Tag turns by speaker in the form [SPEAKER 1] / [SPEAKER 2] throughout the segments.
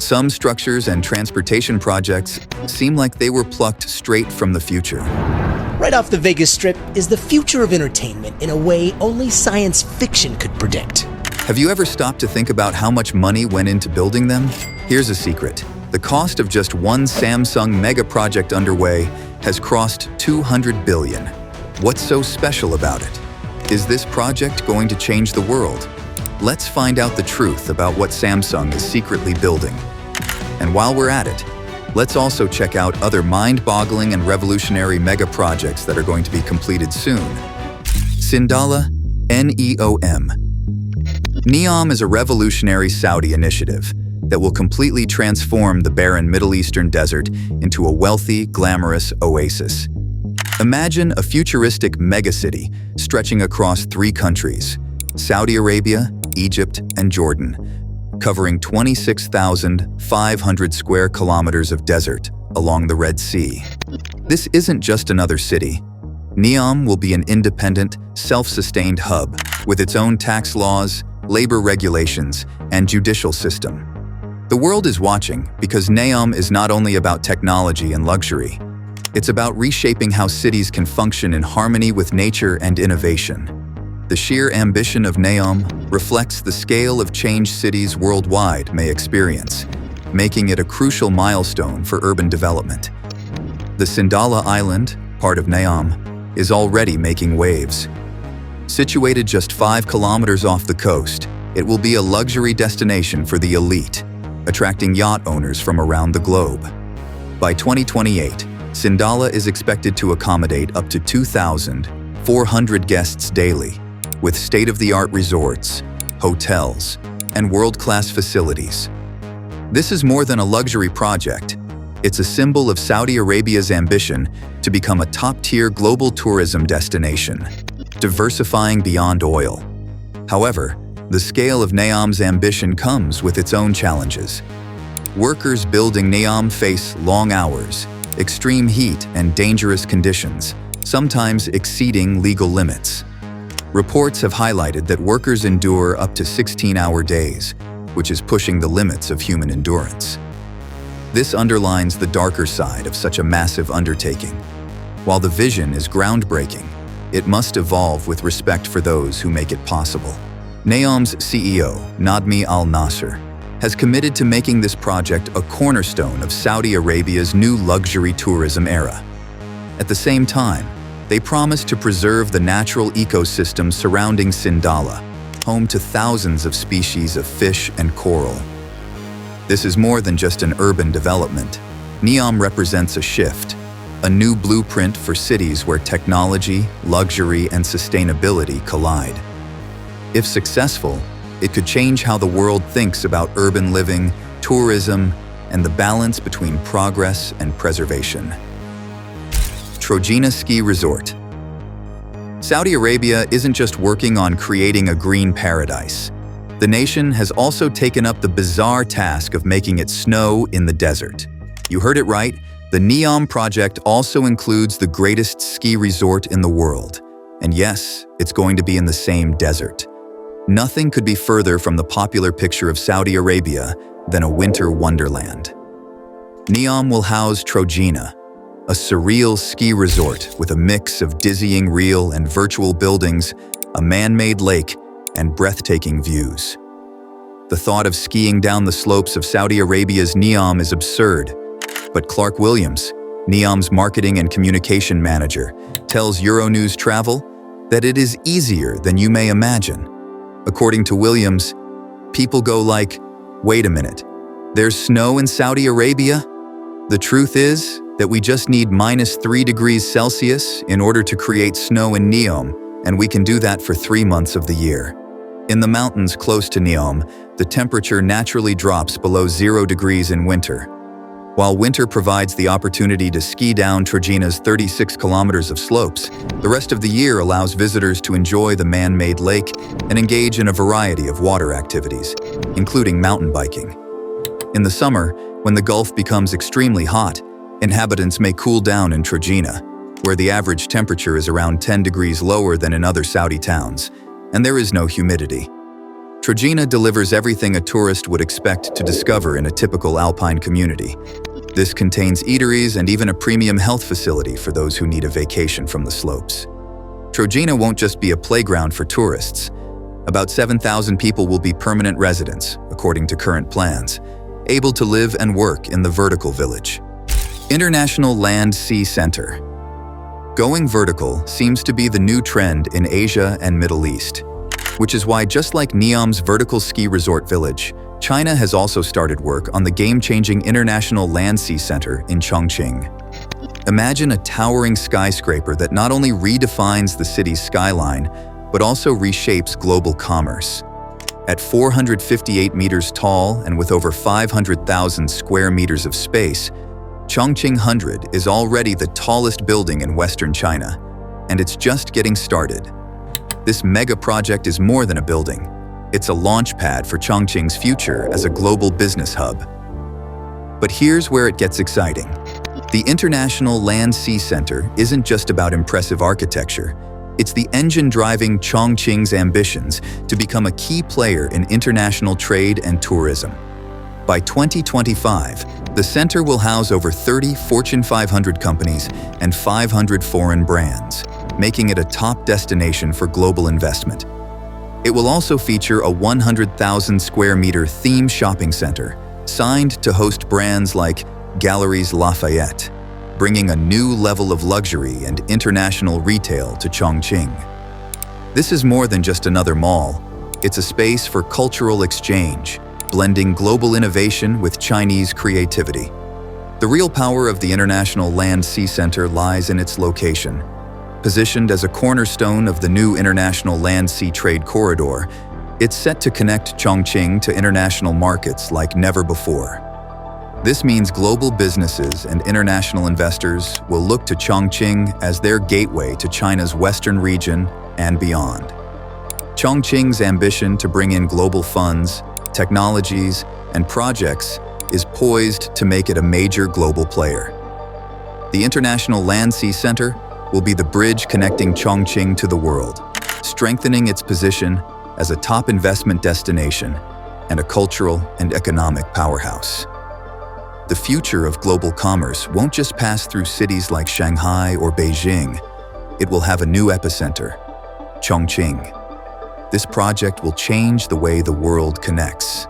[SPEAKER 1] Some structures and transportation projects seem like they were plucked straight from the future.
[SPEAKER 2] Right off the Vegas Strip is the future of entertainment in a way only science fiction could predict.
[SPEAKER 1] Have you ever stopped to think about how much money went into building them? Here's a secret. The cost of just one Samsung mega project underway has crossed $200 billion. What's so special about it? Is this project going to change the world? Let's find out the truth about what Samsung is secretly building. And while we're at it, let's also check out other mind-boggling and revolutionary mega projects that are going to be completed soon. Sindala, NEOM. NEOM is a revolutionary Saudi initiative that will completely transform the barren Middle Eastern desert into a wealthy, glamorous oasis. Imagine a futuristic megacity stretching across 3 countries, Saudi Arabia, Egypt, and Jordan, covering 26,500 square kilometers of desert along the Red Sea. This isn't just another city. NEOM will be an independent, self-sustained hub with its own tax laws, labor regulations, and judicial system. The world is watching because NEOM is not only about technology and luxury. It's about reshaping how cities can function in harmony with nature and innovation. The sheer ambition of NEOM reflects the scale of change cities worldwide may experience, making it a crucial milestone for urban development. The Sindala Island, part of NEOM, is already making waves. Situated just 5 kilometers off the coast, it will be a luxury destination for the elite, attracting yacht owners from around the globe. By 2028, Sindala is expected to accommodate up to 2,400 guests daily, with state-of-the-art resorts, hotels, and world-class facilities. This is more than a luxury project. It's a symbol of Saudi Arabia's ambition to become a top-tier global tourism destination, diversifying beyond oil. However, the scale of NEOM's ambition comes with its own challenges. Workers building NEOM face long hours, extreme heat, and dangerous conditions, sometimes exceeding legal limits. Reports have highlighted that workers endure up to 16-hour days, which is pushing the limits of human endurance. This underlines the darker side of such a massive undertaking. While the vision is groundbreaking, it must evolve with respect for those who make it possible. NEOM's CEO, Nadmi Al-Nasser, has committed to making this project a cornerstone of Saudi Arabia's new luxury tourism era. At the same time, they promise to preserve the natural ecosystem surrounding Sindala, home to thousands of species of fish and coral. This is more than just an urban development. NEOM represents a shift, a new blueprint for cities where technology, luxury, and sustainability collide. If successful, it could change how the world thinks about urban living, tourism, and the balance between progress and preservation. TREN Ski Resort. Saudi Arabia isn't just working on creating a green paradise. The nation has also taken up the bizarre task of making it snow in the desert. You heard it right, the NEOM project also includes the greatest ski resort in the world. And yes, it's going to be in the same desert. Nothing could be further from the popular picture of Saudi Arabia than a winter wonderland. NEOM will house TREN, a surreal ski resort with a mix of dizzying real and virtual buildings, a man-made lake, and breathtaking views. The thought of skiing down the slopes of Saudi Arabia's NEOM is absurd, but Clark Williams, NEOM's marketing and communication manager, tells Euronews Travel that it is easier than you may imagine. According to Williams, people go like, "Wait a minute, there's snow in Saudi Arabia?" The truth is that we just need -3 degrees Celsius in order to create snow in NEOM, and we can do that for 3 months of the year. In the mountains close to NEOM, the temperature naturally drops below 0 degrees in winter. While winter provides the opportunity to ski down TREN's 36 kilometers of slopes, the rest of the year allows visitors to enjoy the man-made lake and engage in a variety of water activities, including mountain biking. In the summer, when the Gulf becomes extremely hot, inhabitants may cool down in TREN, where the average temperature is around 10 degrees lower than in other Saudi towns, and there is no humidity. Trojena delivers everything a tourist would expect to discover in a typical alpine community. This contains eateries and even a premium health facility for those who need a vacation from the slopes. Trojena won't just be a playground for tourists. About 7,000 people will be permanent residents, according to current plans, able to live and work in the vertical village. International Land Sea Center. Going vertical seems to be the new trend in Asia and Middle East, which is why, just like NEOM's vertical ski resort village, China has also started work on the game-changing International Land Sea Center in Chongqing. Imagine a towering skyscraper that not only redefines the city's skyline, but also reshapes global commerce. At 458 meters tall and with over 500,000 square meters of space, Chongqing 100 is already the tallest building in Western China, and it's just getting started. This mega project is more than a building. It's a launch pad for Chongqing's future as a global business hub. But here's where it gets exciting. The International Land Sea Center isn't just about impressive architecture. It's the engine driving Chongqing's ambitions to become a key player in international trade and tourism. By 2025, the center will house over 30 Fortune 500 companies and 500 foreign brands, making it a top destination for global investment. It will also feature a 100,000 square meter theme shopping center, signed to host brands like Galeries Lafayette, bringing a new level of luxury and international retail to Chongqing. This is more than just another mall. It's a space for cultural exchange, blending global innovation with Chinese creativity. The real power of the International Land Sea Center lies in its location. Positioned as a cornerstone of the new International Land Sea Trade Corridor, it's set to connect Chongqing to international markets like never before. This means global businesses and international investors will look to Chongqing as their gateway to China's western region and beyond. Chongqing's ambition to bring in global funds, technologies, and projects is poised to make it a major global player. The International Land Sea Center will be the bridge connecting Chongqing to the world, strengthening its position as a top investment destination and a cultural and economic powerhouse. The future of global commerce won't just pass through cities like Shanghai or Beijing. It will have a new epicenter, Chongqing. This project will change the way the world connects.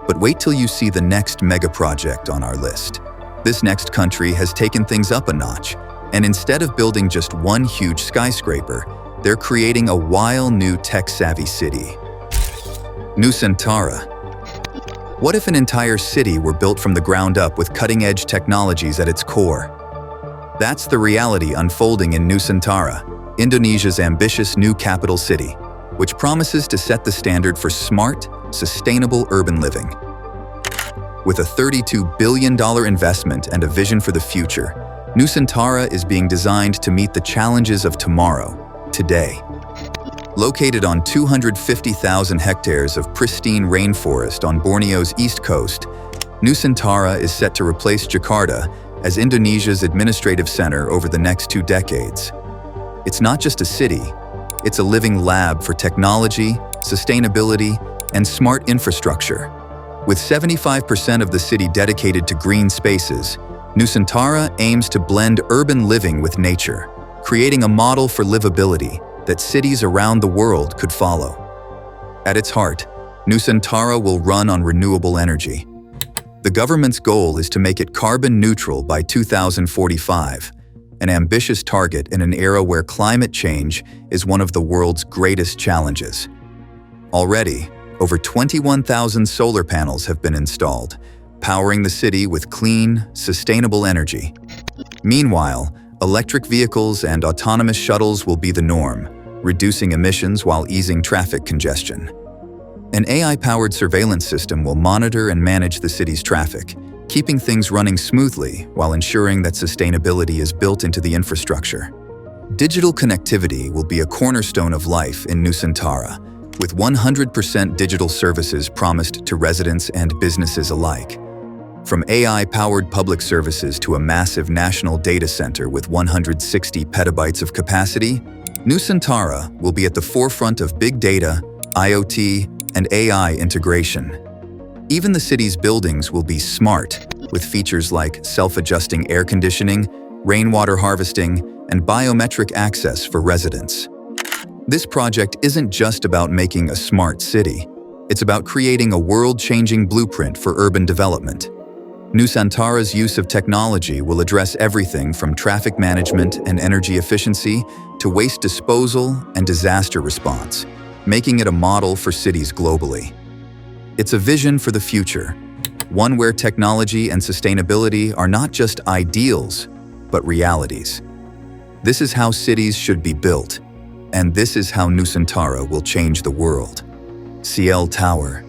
[SPEAKER 1] But wait till you see the next mega project on our list. This next country has taken things up a notch, and instead of building just one huge skyscraper, they're creating a wild new tech-savvy city. Sentara. What if an entire city were built from the ground up with cutting-edge technologies at its core? That's the reality unfolding in Sentara, Indonesia's ambitious new capital city, which promises to set the standard for smart, sustainable urban living. With a $32 billion investment and a vision for the future, Sentara is being designed to meet the challenges of tomorrow, today. Located on 250,000 hectares of pristine rainforest on Borneo's east coast, Sentara is set to replace Jakarta as Indonesia's administrative center over the next 2 decades. It's not just a city, it's a living lab for technology, sustainability, and smart infrastructure. With 75% of the city dedicated to green spaces, Sentara aims to blend urban living with nature, creating a model for livability that cities around the world could follow. At its heart, Sentara will run on renewable energy. The government's goal is to make it carbon neutral by 2045, an ambitious target in an era where climate change is one of the world's greatest challenges. Already, over 21,000 solar panels have been installed, powering the city with clean, sustainable energy. Meanwhile, electric vehicles and autonomous shuttles will be the norm, reducing emissions while easing traffic congestion. An AI-powered surveillance system will monitor and manage the city's traffic, keeping things running smoothly while ensuring that sustainability is built into the infrastructure. Digital connectivity will be a cornerstone of life in Sentara, with 100% digital services promised to residents and businesses alike. From AI-powered public services to a massive national data center with 160 petabytes of capacity, Sentara will be at the forefront of big data, IoT, and AI integration. Even the city's buildings will be smart, with features like self-adjusting air conditioning, rainwater harvesting, and biometric access for residents. This project isn't just about making a smart city. It's about creating a world-changing blueprint for urban development. Sentara's use of technology will address everything from traffic management and energy efficiency to waste disposal and disaster response, making it a model for cities globally. It's a vision for the future, one where technology and sustainability are not just ideals, but realities. This is how cities should be built, and this is how Sentara will change the world. CL Tower.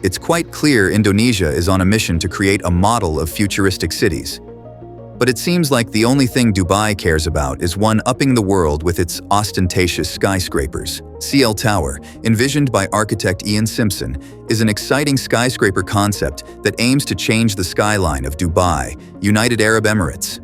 [SPEAKER 1] It's quite clear Indonesia is on a mission to create a model of futuristic cities. But it seems like the only thing Dubai cares about is one-upping the world with its ostentatious skyscrapers. CL Tower, envisioned by architect Ian Simpson, is an exciting skyscraper concept that aims to change the skyline of Dubai, United Arab Emirates.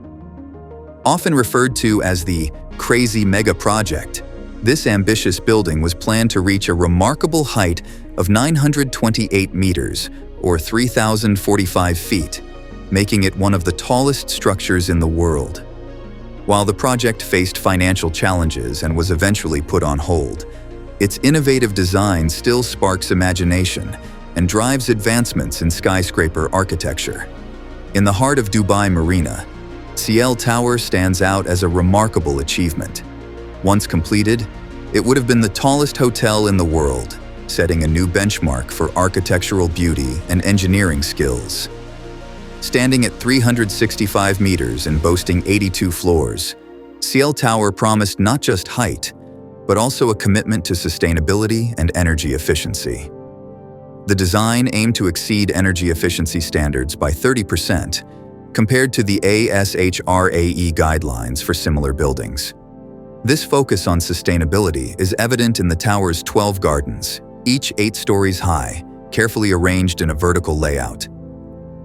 [SPEAKER 1] Often referred to as the crazy mega project, this ambitious building was planned to reach a remarkable height of 928 meters, or 3,045 feet, making it one of the tallest structures in the world. While the project faced financial challenges and was eventually put on hold, its innovative design still sparks imagination and drives advancements in skyscraper architecture. In the heart of Dubai Marina, CL Tower stands out as a remarkable achievement. Once completed, it would have been the tallest hotel in the world, setting a new benchmark for architectural beauty and engineering skills. Standing at 365 meters and boasting 82 floors, CL Tower promised not just height, but also a commitment to sustainability and energy efficiency. The design aimed to exceed energy efficiency standards by 30%, compared to the ASHRAE guidelines for similar buildings. This focus on sustainability is evident in the tower's 12 gardens, each 8 stories high, carefully arranged in a vertical layout.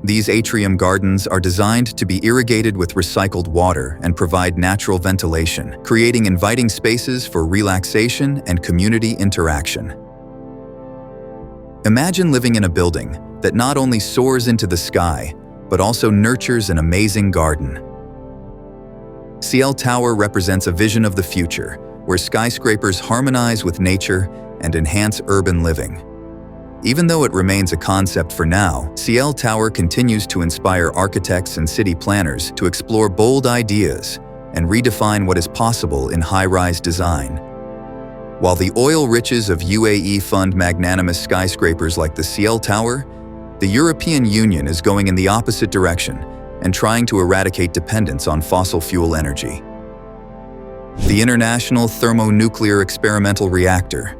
[SPEAKER 1] These atrium gardens are designed to be irrigated with recycled water and provide natural ventilation, creating inviting spaces for relaxation and community interaction. Imagine living in a building that not only soars into the sky, but also nurtures an amazing garden. CL Tower represents a vision of the future, where skyscrapers harmonize with nature and enhance urban living. Even though it remains a concept for now, CL Tower continues to inspire architects and city planners to explore bold ideas and redefine what is possible in high-rise design. While the oil riches of UAE fund magnanimous skyscrapers like the CL Tower, the European Union is going in the opposite direction and trying to eradicate dependence on fossil fuel energy. The International Thermonuclear Experimental Reactor.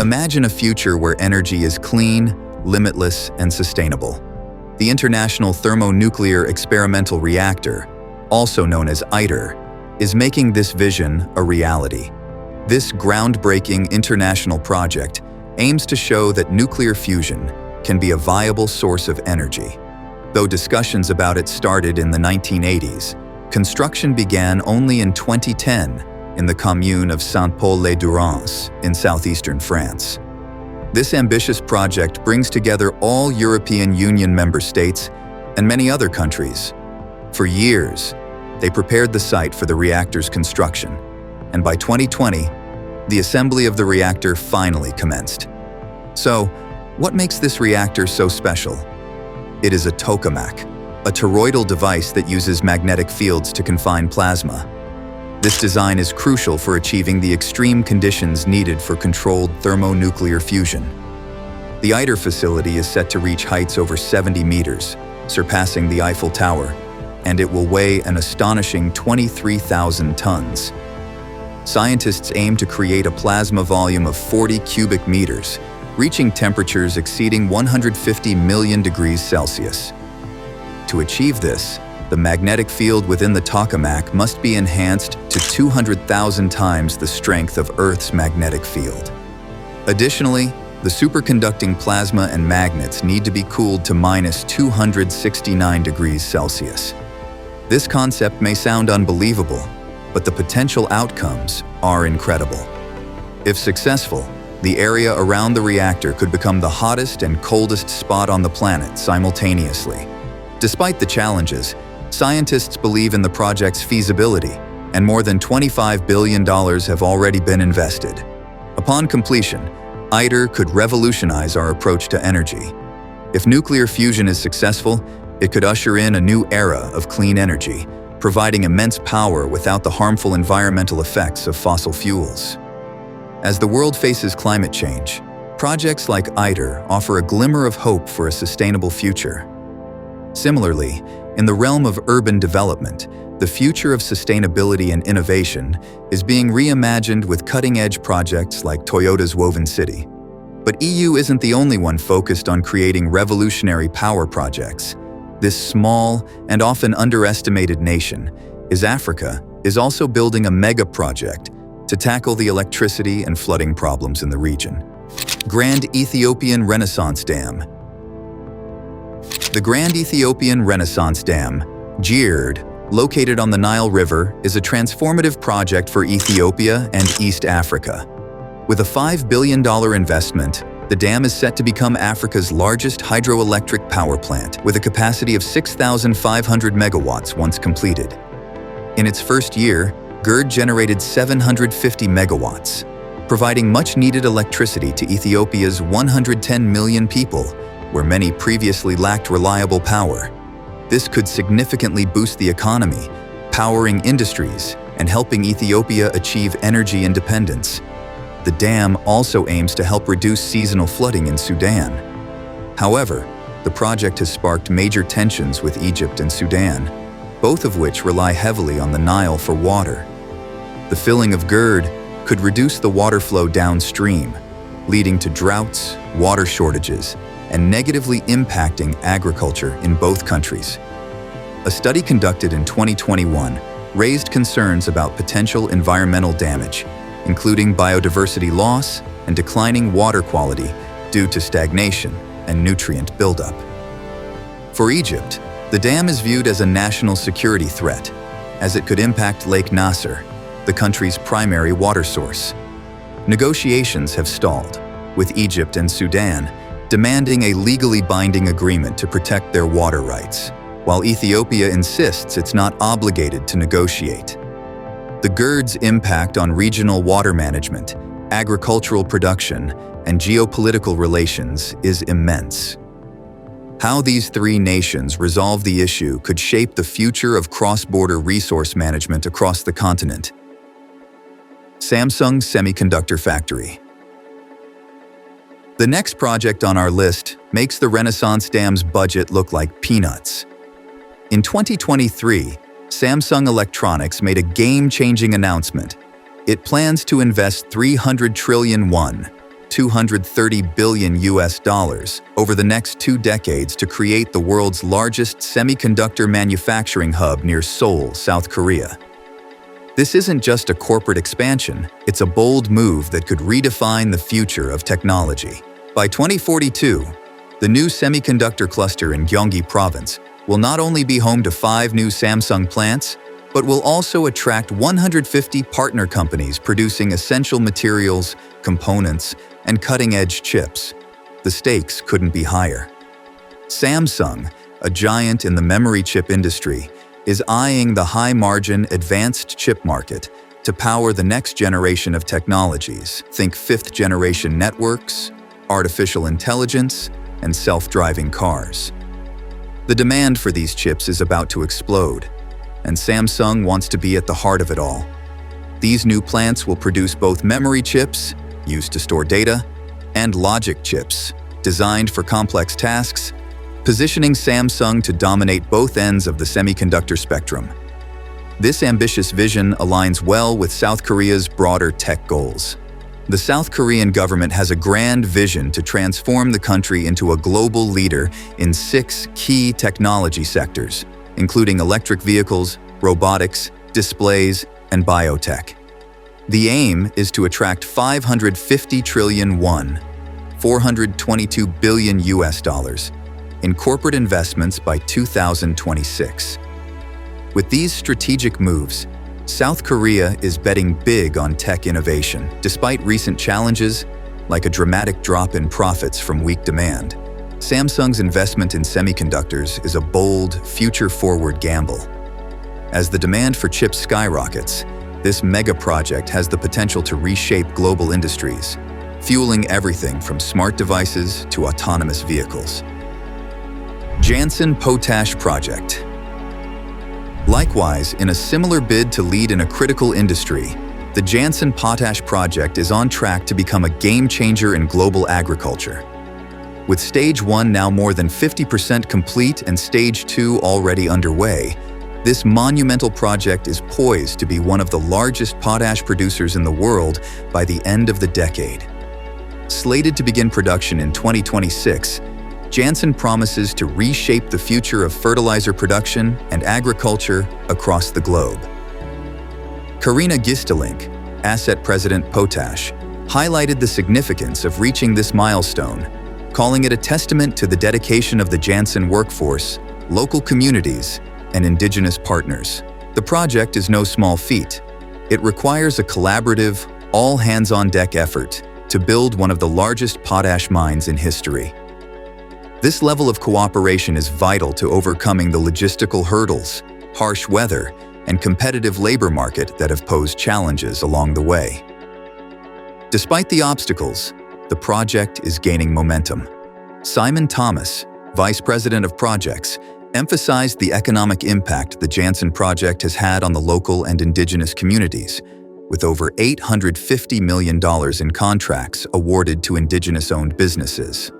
[SPEAKER 1] Imagine a future where energy is clean, limitless, and sustainable. The International Thermonuclear Experimental Reactor, also known as Ider, is making this vision a reality. This groundbreaking international project aims to show that nuclear fusion can be a viable source of energy. Though discussions about it started in the 1980s, construction began only in 2010 in the commune of Saint-Paul-les-Durance in southeastern France. This ambitious project brings together all European Union member states and many other countries. For years, they prepared the site for the reactor's construction, and by 2020, the assembly of the reactor finally commenced. So, what makes this reactor so special? It is a tokamak, a toroidal device that uses magnetic fields to confine plasma. This design is crucial for achieving the extreme conditions needed for controlled thermonuclear fusion. The Ider facility is set to reach heights over 70 meters, surpassing the Eiffel Tower, and it will weigh an astonishing 23,000 tons. Scientists aim to create a plasma volume of 40 cubic meters, reaching temperatures exceeding 150 million degrees Celsius. To achieve this, the magnetic field within the tokamak must be enhanced to 200,000 times the strength of Earth's magnetic field. Additionally, the superconducting plasma and magnets need to be cooled to minus 269 degrees Celsius. This concept may sound unbelievable, but the potential outcomes are incredible. If successful, the area around the reactor could become the hottest and coldest spot on the planet simultaneously. Despite the challenges, scientists believe in the project's feasibility, and more than $25 billion have already been invested. Upon completion, Ider could revolutionize our approach to energy. If nuclear fusion is successful, it could usher in a new era of clean energy, providing immense power without the harmful environmental effects of fossil fuels. As the world faces climate change, projects like Ider offer a glimmer of hope for a sustainable future. Similarly, in the realm of urban development, the future of sustainability and innovation is being reimagined with cutting-edge projects like Toyota's Woven City. But EU isn't the only one focused on creating revolutionary power projects. This small and often underestimated nation, Africa, is also building a mega-project to tackle the electricity and flooding problems in the region. Grand Ethiopian Renaissance Dam. The Grand Ethiopian Renaissance Dam, GERD, located on the Nile River, is a transformative project for Ethiopia and East Africa. With a $5 billion investment, the dam is set to become Africa's largest hydroelectric power plant, with a capacity of 6,500 megawatts once completed. In its first year, GERD generated 750 megawatts, providing much-needed electricity to Ethiopia's 110 million people, where many previously lacked reliable power. This could significantly boost the economy, powering industries and helping Ethiopia achieve energy independence. The dam also aims to help reduce seasonal flooding in Sudan. However, the project has sparked major tensions with Egypt and Sudan, both of which rely heavily on the Nile for water. The filling of GERD could reduce the water flow downstream, leading to droughts, water shortages, and negatively impacting agriculture in both countries. A study conducted in 2021 raised concerns about potential environmental damage, including biodiversity loss and declining water quality due to stagnation and nutrient buildup. For Egypt, the dam is viewed as a national security threat, as it could impact Lake Nasser, the country's primary water source. Negotiations have stalled, with Egypt and Sudan demanding a legally binding agreement to protect their water rights, while Ethiopia insists it's not obligated to negotiate. The GERD's impact on regional water management, agricultural production, and geopolitical relations is immense. How these three nations resolve the issue could shape the future of cross-border resource management across the continent. Samsung Semiconductor Factory. The next project on our list makes the Renaissance Dam's budget look like peanuts. In 2023, Samsung Electronics made a game-changing announcement. It plans to invest 300 trillion won, $230 billion over the next 2 decades to create the world's largest semiconductor manufacturing hub near Seoul, South Korea. This isn't just a corporate expansion, it's a bold move that could redefine the future of technology. By 2042, the new semiconductor cluster in Gyeonggi Province will not only be home to 5 new Samsung plants, but will also attract 150 partner companies producing essential materials, components, and cutting-edge chips. The stakes couldn't be higher. Samsung, a giant in the memory chip industry, is eyeing the high-margin advanced chip market to power the next generation of technologies. Think 5th-generation networks, artificial intelligence, and self-driving cars. The demand for these chips is about to explode, and Samsung wants to be at the heart of it all. These new plants will produce both memory chips, used to store data, and logic chips, designed for complex tasks, positioning Samsung to dominate both ends of the semiconductor spectrum. This ambitious vision aligns well with South Korea's broader tech goals. The South Korean government has a grand vision to transform the country into a global leader in 6 key technology sectors, including electric vehicles, robotics, displays, and biotech. The aim is to attract 550 trillion won, $422 billion in corporate investments by 2026. With these strategic moves, South Korea is betting big on tech innovation, despite recent challenges like a dramatic drop in profits from weak demand. Samsung's investment in semiconductors is a bold, future-forward gamble. As the demand for chips skyrockets, this mega-project has the potential to reshape global industries, fueling everything from smart devices to autonomous vehicles. Jansen Potash Project. Likewise, in a similar bid to lead in a critical industry, the Jansen Potash Project is on track to become a game-changer in global agriculture. With Stage 1 now more than 50% complete and Stage 2 already underway, this monumental project is poised to be one of the largest potash producers in the world by the end of the decade. Slated to begin production in 2026, Jansen promises to reshape the future of fertilizer production and agriculture across the globe. Karina Gistelink, Asset President Potash, highlighted the significance of reaching this milestone, calling it a testament to the dedication of the Jansen workforce, local communities, and indigenous partners. The project is no small feat. It requires a collaborative, all-hands-on-deck effort to build one of the largest potash mines in history. This level of cooperation is vital to overcoming the logistical hurdles, harsh weather, and competitive labor market that have posed challenges along the way. Despite the obstacles, the project is gaining momentum. Simon Thomas, Vice President of Projects, emphasized the economic impact the Jansen project has had on the local and indigenous communities, with over $850 million in contracts awarded to indigenous-owned businesses.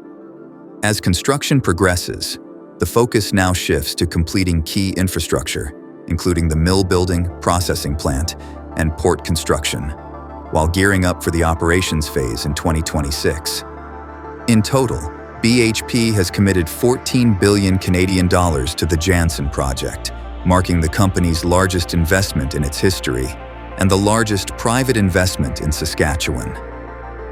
[SPEAKER 1] As construction progresses, the focus now shifts to completing key infrastructure, including the mill building, processing plant, and port construction, while gearing up for the operations phase in 2026. In total, BHP has committed 14 billion Canadian dollars to the Jansen project, marking the company's largest investment in its history and the largest private investment in Saskatchewan.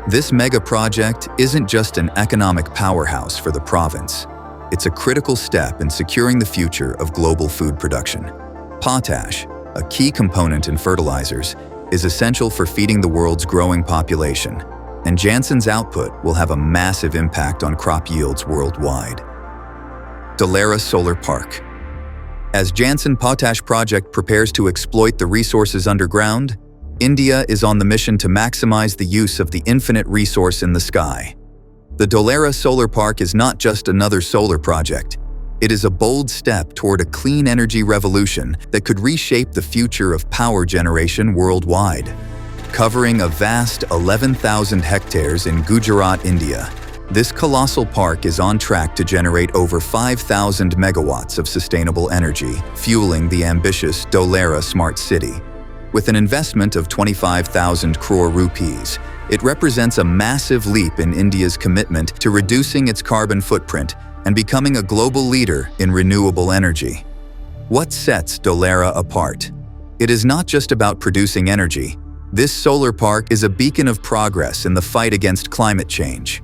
[SPEAKER 1] This mega project isn't just an economic powerhouse for the province. It's a critical step in securing the future of global food production. Potash, a key component in fertilizers, is essential for feeding the world's growing population, and Jansen's output will have a massive impact on crop yields worldwide. Delara Solar Park. As Jansen Potash Project prepares to exploit the resources underground, India is on the mission to maximize the use of the infinite resource in the sky. The Delara Solar Park is not just another solar project. It is a bold step toward a clean energy revolution that could reshape the future of power generation worldwide. Covering a vast 11,000 hectares in Gujarat, India, this colossal park is on track to generate over 5,000 megawatts of sustainable energy, fueling the ambitious Delara Smart City. With an investment of 25,000 crore rupees, it represents a massive leap in India's commitment to reducing its carbon footprint and becoming a global leader in renewable energy. What sets Delara apart? It is not just about producing energy. This solar park is a beacon of progress in the fight against climate change.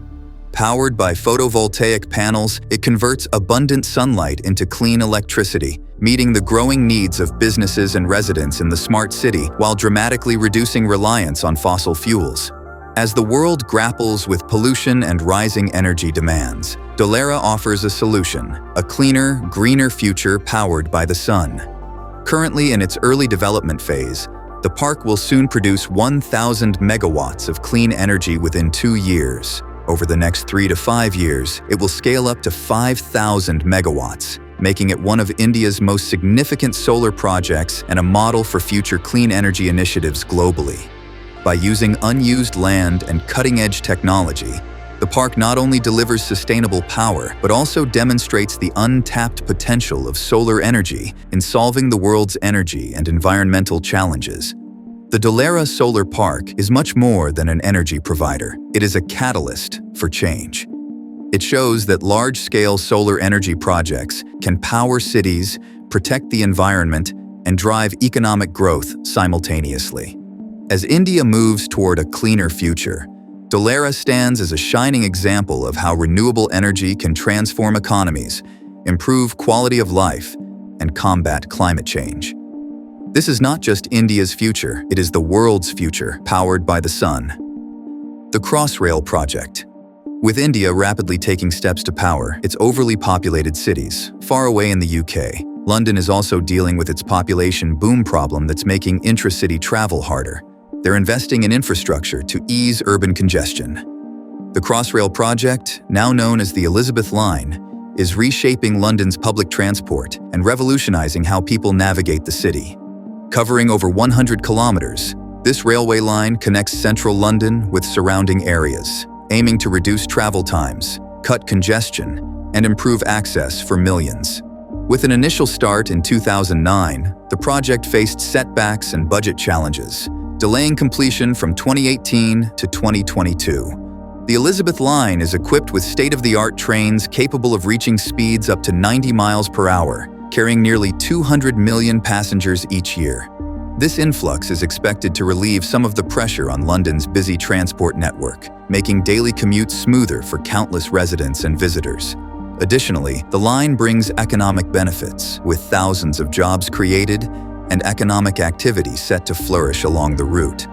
[SPEAKER 1] Powered by photovoltaic panels, it converts abundant sunlight into clean electricity, meeting the growing needs of businesses and residents in the smart city while dramatically reducing reliance on fossil fuels. As the world grapples with pollution and rising energy demands, Delara offers a solution, a cleaner, greener future powered by the sun. Currently in its early development phase, the park will soon produce 1,000 megawatts of clean energy within 2 years. Over the next 3 to 5 years, it will scale up to 5,000 megawatts, making it one of India's most significant solar projects and a model for future clean energy initiatives globally. By using unused land and cutting-edge technology, the park not only delivers sustainable power, but also demonstrates the untapped potential of solar energy in solving the world's energy and environmental challenges. The Delara Solar Park is much more than an energy provider. It is a catalyst for change. It shows that large-scale solar energy projects can power cities, protect the environment, and drive economic growth simultaneously. As India moves toward a cleaner future, Delara stands as a shining example of how renewable energy can transform economies, improve quality of life, and combat climate change. This is not just India's future, it is the world's future, powered by the sun. The Crossrail Project. With India rapidly taking steps to power its overly populated cities, far away in the UK, London is also dealing with its population boom problem that's making intra-city travel harder. They're investing in infrastructure to ease urban congestion. The Crossrail Project, now known as the Elizabeth Line, is reshaping London's public transport and revolutionizing how people navigate the city. Covering over 100 kilometers, this railway line connects central London with surrounding areas, aiming to reduce travel times, cut congestion, and improve access for millions. With an initial start in 2009, the project faced setbacks and budget challenges, delaying completion from 2018 to 2022. The Elizabeth Line is equipped with state-of-the-art trains capable of reaching speeds up to 90 miles per hour, carrying nearly 200 million passengers each year. This influx is expected to relieve some of the pressure on London's busy transport network, making daily commutes smoother for countless residents and visitors. Additionally, the line brings economic benefits, with thousands of jobs created and economic activity set to flourish along the route.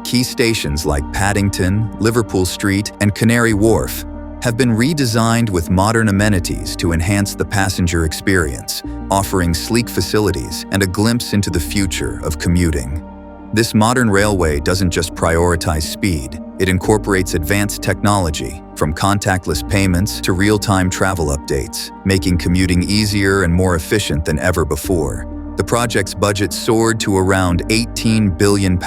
[SPEAKER 1] Key stations like Paddington, Liverpool Street, and Canary Wharf have been redesigned with modern amenities to enhance the passenger experience, offering sleek facilities and a glimpse into the future of commuting. This modern railway doesn't just prioritize speed, it incorporates advanced technology, from contactless payments to real-time travel updates, making commuting easier and more efficient than ever before. The project's budget soared to around £18 billion,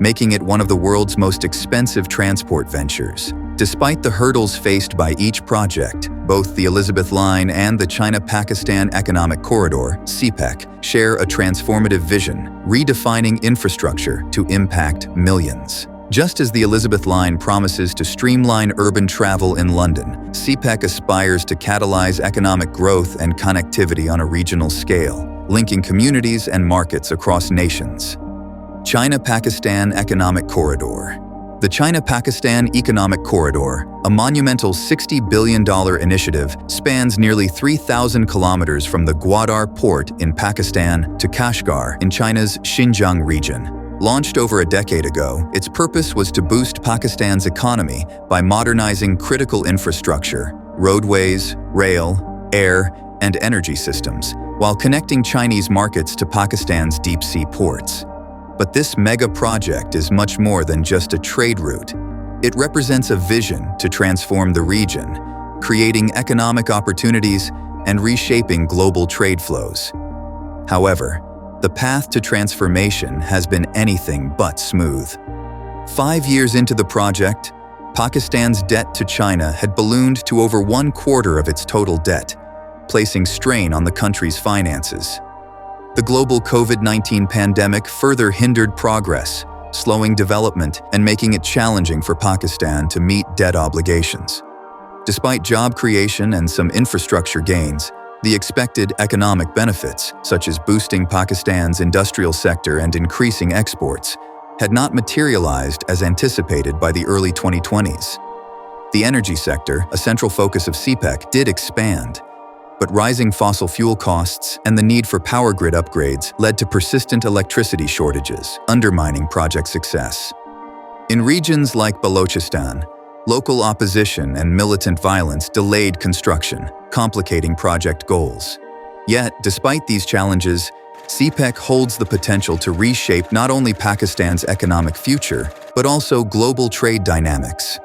[SPEAKER 1] making it one of the world's most expensive transport ventures. Despite the hurdles faced by each project, both the Elizabeth Line and the China-Pakistan Economic Corridor, CPEC, share a transformative vision, redefining infrastructure to impact millions. Just as the Elizabeth Line promises to streamline urban travel in London, CPEC aspires to catalyze economic growth and connectivity on a regional scale, linking communities and markets across nations. China-Pakistan Economic Corridor. The China-Pakistan Economic Corridor, a monumental $60 billion initiative, spans nearly 3,000 kilometers from the Gwadar port in Pakistan to Kashgar in China's Xinjiang region. Launched over a decade ago, its purpose was to boost Pakistan's economy by modernizing critical infrastructure, roadways, rail, air, and energy systems, while connecting Chinese markets to Pakistan's deep-sea ports. But this mega-project is much more than just a trade route. It represents a vision to transform the region, creating economic opportunities and reshaping global trade flows. However, the path to transformation has been anything but smooth. 5 years into the project, Pakistan's debt to China had ballooned to over 1/4 of its total debt, placing strain on the country's finances. The global COVID-19 pandemic further hindered progress, slowing development and making it challenging for Pakistan to meet debt obligations. Despite job creation and some infrastructure gains, the expected economic benefits, such as boosting Pakistan's industrial sector and increasing exports, had not materialized as anticipated by the early 2020s. The energy sector, a central focus of CPEC, did expand, but rising fossil fuel costs and the need for power grid upgrades led to persistent electricity shortages, undermining project success. In regions like Balochistan, local opposition and militant violence delayed construction, complicating project goals. Yet, despite these challenges, CPEC holds the potential to reshape not only Pakistan's economic future, but also global trade dynamics.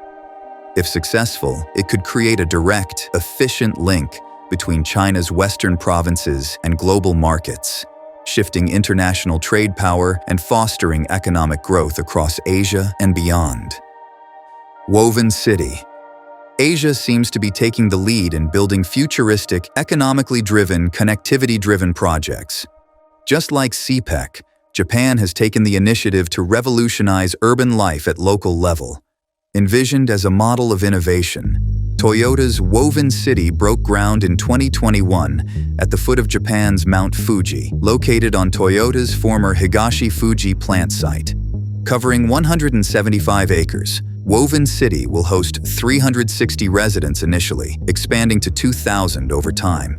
[SPEAKER 1] If successful, it could create a direct, efficient link between China's western provinces and global markets, shifting international trade power and fostering economic growth across Asia and beyond. Woven City. Asia seems to be taking the lead in building futuristic, economically driven, connectivity-driven projects. Just like CPEC, Japan has taken the initiative to revolutionize urban life at local level. Envisioned as a model of innovation, Toyota's Woven City broke ground in 2021 at the foot of Japan's Mount Fuji, located on Toyota's former Higashi Fuji plant site. Covering 175 acres, Woven City will host 360 residents initially, expanding to 2,000 over time.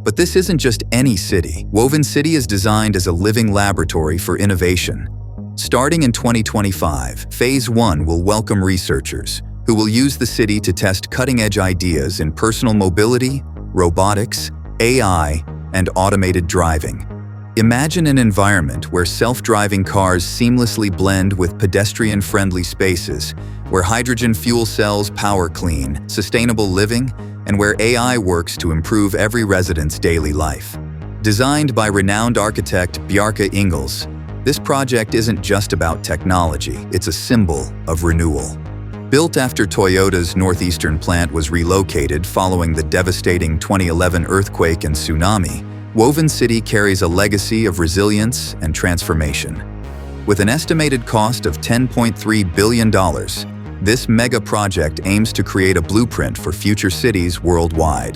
[SPEAKER 1] But this isn't just any city. Woven City is designed as a living laboratory for innovation. Starting in 2025, Phase 1 will welcome researchers who will use the city to test cutting-edge ideas in personal mobility, robotics, AI, and automated driving. Imagine an environment where self-driving cars seamlessly blend with pedestrian-friendly spaces, where hydrogen fuel cells power clean, sustainable living, and where AI works to improve every resident's daily life. Designed by renowned architect Bjarke Ingels, this project isn't just about technology, it's a symbol of renewal. Built after Toyota's northeastern plant was relocated following the devastating 2011 earthquake and tsunami, Woven City carries a legacy of resilience and transformation. With an estimated cost of $10.3 billion, this mega project aims to create a blueprint for future cities worldwide.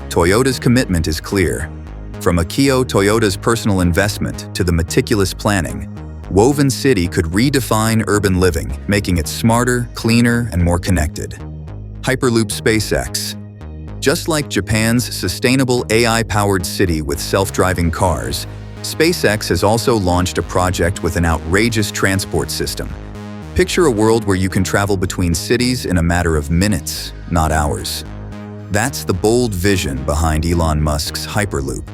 [SPEAKER 1] Toyota's commitment is clear. From Akio Toyota's personal investment to the meticulous planning, Woven City could redefine urban living, making it smarter, cleaner, and more connected. Hyperloop SpaceX. Just like Japan's sustainable AI-powered city with self-driving cars, SpaceX has also launched a project with an outrageous transport system. Picture a world where you can travel between cities in a matter of minutes, not hours. That's the bold vision behind Elon Musk's Hyperloop.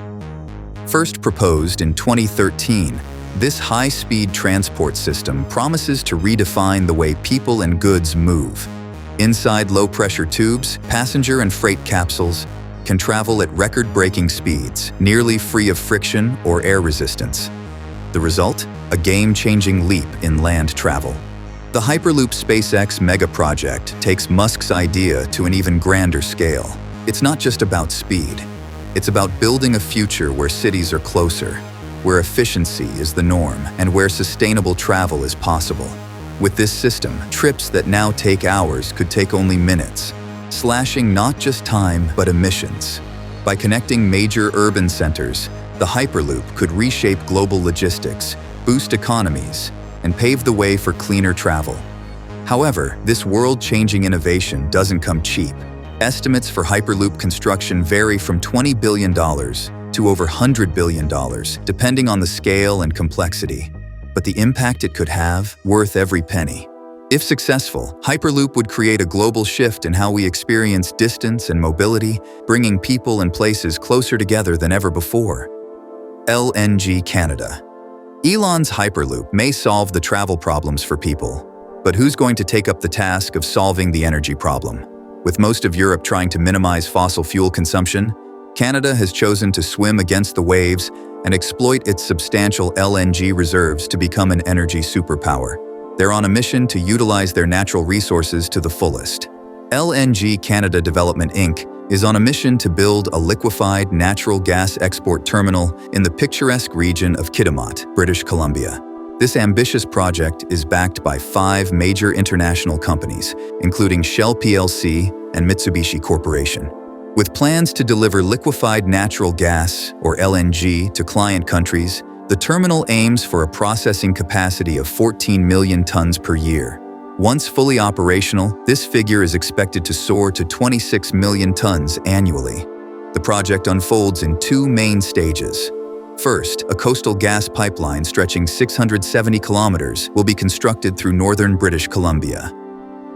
[SPEAKER 1] First proposed in 2013, this high-speed transport system promises to redefine the way people and goods move. Inside low-pressure tubes, passenger and freight capsules can travel at record-breaking speeds, nearly free of friction or air resistance. The result? A game-changing leap in land travel. The Hyperloop SpaceX megaproject takes Musk's idea to an even grander scale. It's not just about speed. It's about building a future where cities are closer, where efficiency is the norm, and where sustainable travel is possible. With this system, trips that now take hours could take only minutes, slashing not just time but emissions. By connecting major urban centers, the Hyperloop could reshape global logistics, boost economies, and pave the way for cleaner travel. However, this world-changing innovation doesn't come cheap. Estimates for Hyperloop construction vary from $20 billion to over $100 billion, depending on the scale and complexity. But the impact it could have, worth every penny. If successful, Hyperloop would create a global shift in how we experience distance and mobility, bringing people and places closer together than ever before. LNG Canada. Elon's Hyperloop may solve the travel problems for people, but who's going to take up the task of solving the energy problem? With most of Europe trying to minimize fossil fuel consumption, Canada has chosen to swim against the waves and exploit its substantial LNG reserves to become an energy superpower. They're on a mission to utilize their natural resources to the fullest. LNG Canada Development Inc. is on a mission to build a liquefied natural gas export terminal in the picturesque region of Kitimat, British Columbia. This ambitious project is backed by 5 major international companies, including Shell plc and Mitsubishi Corporation. With plans to deliver liquefied natural gas, or LNG, to client countries, the terminal aims for a processing capacity of 14 million tons per year. Once fully operational, this figure is expected to soar to 26 million tons annually. The project unfolds in 2 main stages. First, a coastal gas pipeline stretching 670 kilometers will be constructed through northern British Columbia.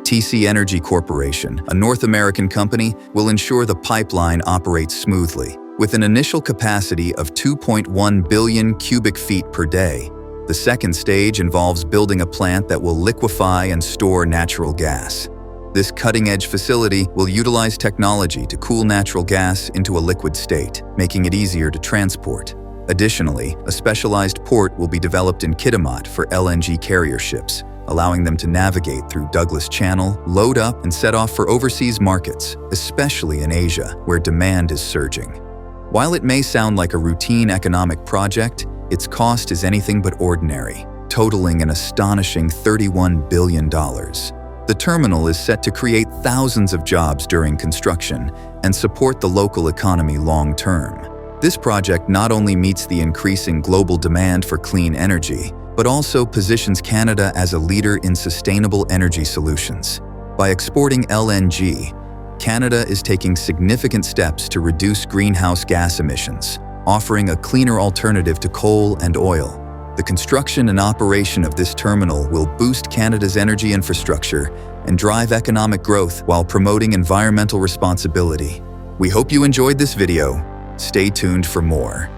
[SPEAKER 1] TC Energy Corporation, a North American company, will ensure the pipeline operates smoothly. With an initial capacity of 2.1 billion cubic feet per day, the second stage involves building a plant that will liquefy and store natural gas. This cutting-edge facility will utilize technology to cool natural gas into a liquid state, making it easier to transport. Additionally, a specialized port will be developed in Kitimat for LNG carrier ships, allowing them to navigate through Douglas Channel, load up, and set off for overseas markets, especially in Asia, where demand is surging. While it may sound like a routine economic project, its cost is anything but ordinary, totaling an astonishing $31 billion. The terminal is set to create thousands of jobs during construction and support the local economy long-term. This project not only meets the increasing global demand for clean energy, but also positions Canada as a leader in sustainable energy solutions. By exporting LNG, Canada is taking significant steps to reduce greenhouse gas emissions, offering a cleaner alternative to coal and oil. The construction and operation of this terminal will boost Canada's energy infrastructure and drive economic growth while promoting environmental responsibility. We hope you enjoyed this video. Stay tuned for more.